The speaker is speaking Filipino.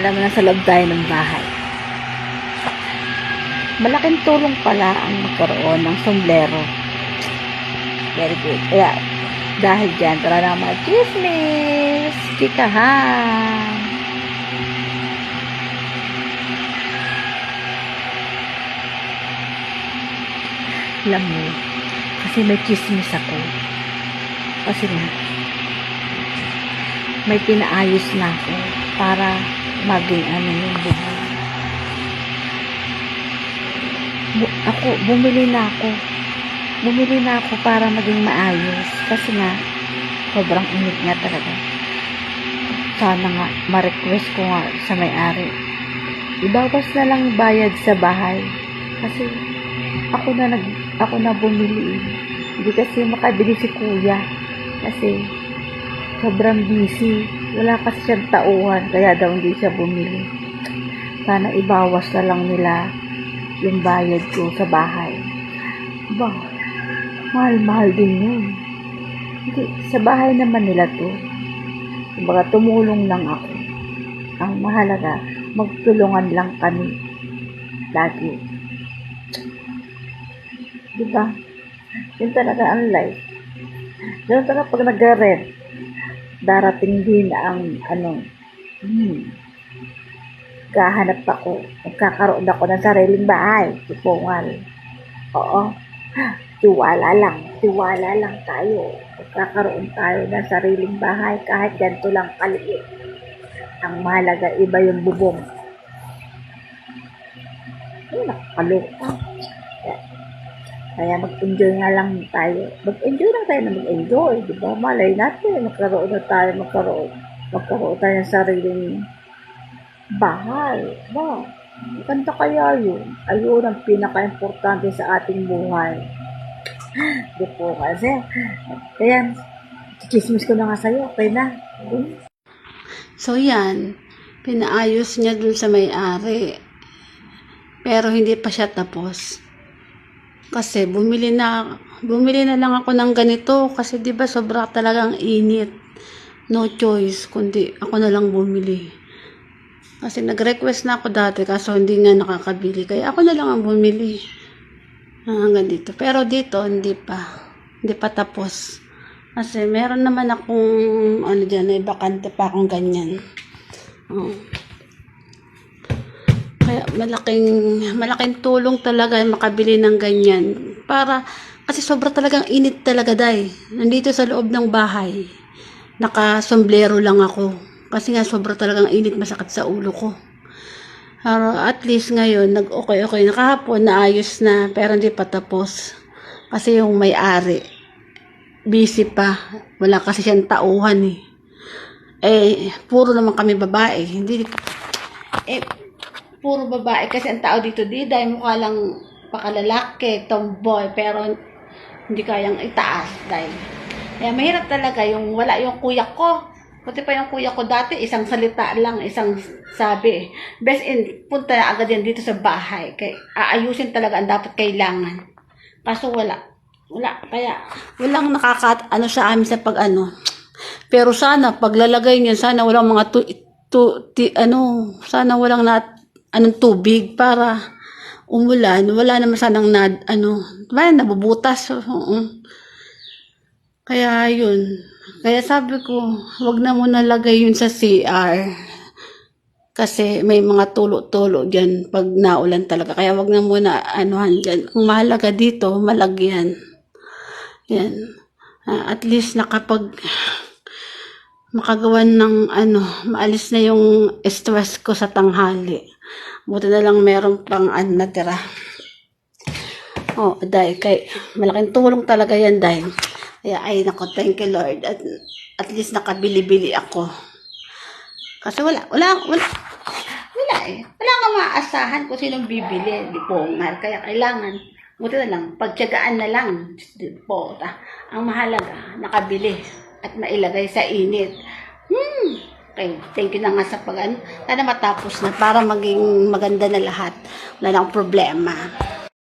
Alam mo na sa loob tayo ng bahay. Malaking tulong pala ang magkaroon ng sombrero. Very good. Kaya, dahil dyan, tara na mga chismis, chikahan. Alam mo, kasi may chismis ako. Kasi nga, may pinaayos na ako para maging yung buhay. Bumili na ako para maging maayos. Kasi nga, sobrang init nga talaga. Sana nga, ma-request ko nga sa may-ari. Ibawas na lang bayad sa bahay. Kasi, ako na bumili. Hindi kasi makabili si kuya. Kasi, sobrang busy. Wala kasi siyang tauhan. Kaya daw hindi siya bumili. Sana ibawas na lang nila yung bayad ko sa bahay. Ba, mahal-mahal din yun. Hindi, sa bahay naman nila to. Kumbaga, tumulong lang ako. Ang mahalaga, magtulungan lang kami. Lagi. Diba? Yun talaga ang life. Yun talaga pag nag-rent, darating din ang kahanap ako, magkakaroon ako ng sariling bahay, tipungal. Oo, tiwala lang tayo. Magkakaroon tayo ng sariling bahay kahit ganito lang kaliit. Ang mahalaga, iba yung bubong. Ay, nakakaloka. Kaya mag-enjoy nga lang tayo. Mag-enjoy lang tayo na mag-enjoy. Diba? Malay natin, magkaroon tayo ng sariling bahay. Ba? Maganda kaya yun. Ayun ang pinaka-importante sa ating buhay. Di po kasi. Kaya, chismis ko na nga sa'yo. Okay na. So yan, pinaayos niya dun sa may-ari. Pero hindi pa siya tapos. Kasi bumili na lang ako ng ganito kasi 'di ba sobra talagang init. No choice kundi ako na lang bumili. Kasi nag-request na ako dati kaso hindi nga nakakabili kaya ako na lang ang bumili. Hanggang dito. Pero dito hindi pa tapos. Kasi meron naman akong diyan, may bakante pa akong ganyan. Kaya malaking tulong talaga makabili ng ganyan. Kasi sobra talagang init talaga, day. Nandito sa loob ng bahay, naka-sombrero lang ako. Kasi nga sobra talagang init, masakit sa ulo ko. At least ngayon, nag-okay na kahapon, naayos na, pero hindi pa tapos. Kasi yung may-ari, busy pa. Wala kasi siyang tauhan puro naman kami babae. Puro babae kasi ang tao dito dahil mukha lang pakalalaki, tomboy, pero hindi kayang itaas dahil. Kaya mahirap talaga yung wala yung kuya ko. Pati pa yung kuya ko dati, isang salita lang, isang sabi. Best in, punta na agad yan dito sa bahay. Kaya aayusin talaga ang dapat kailangan. Kaso wala. Kaya walang sa amin sa Pero sana, paglalagay niyan, sana walang mga sana walang tubig para umulan, wala naman sanang nabubutas. Kaya yun. Kaya sabi ko, wag na muna lagay yun sa CR. Kasi may mga tulo-tulo dyan pag naulan talaga. Kaya wag na muna dyan. Kung mahalaga dito, malagyan. Yan. At least makagawan ng maalis na yung stress ko sa tanghali. Buti na lang meron pang natira. Dahil malaking tulong talaga yan, dahil. Kaya thank you Lord. At least nakabili-bili ako. Kasi wala nga maasahan kung sinong bibili. Di po, kaya kailangan, buti na lang, pagtiyagaan na lang. Di po, ang mahalaga, nakabili at mailagay sa init. Okay, thank you na nga sa sana matapos na para maging maganda na lahat. Wala nang problema.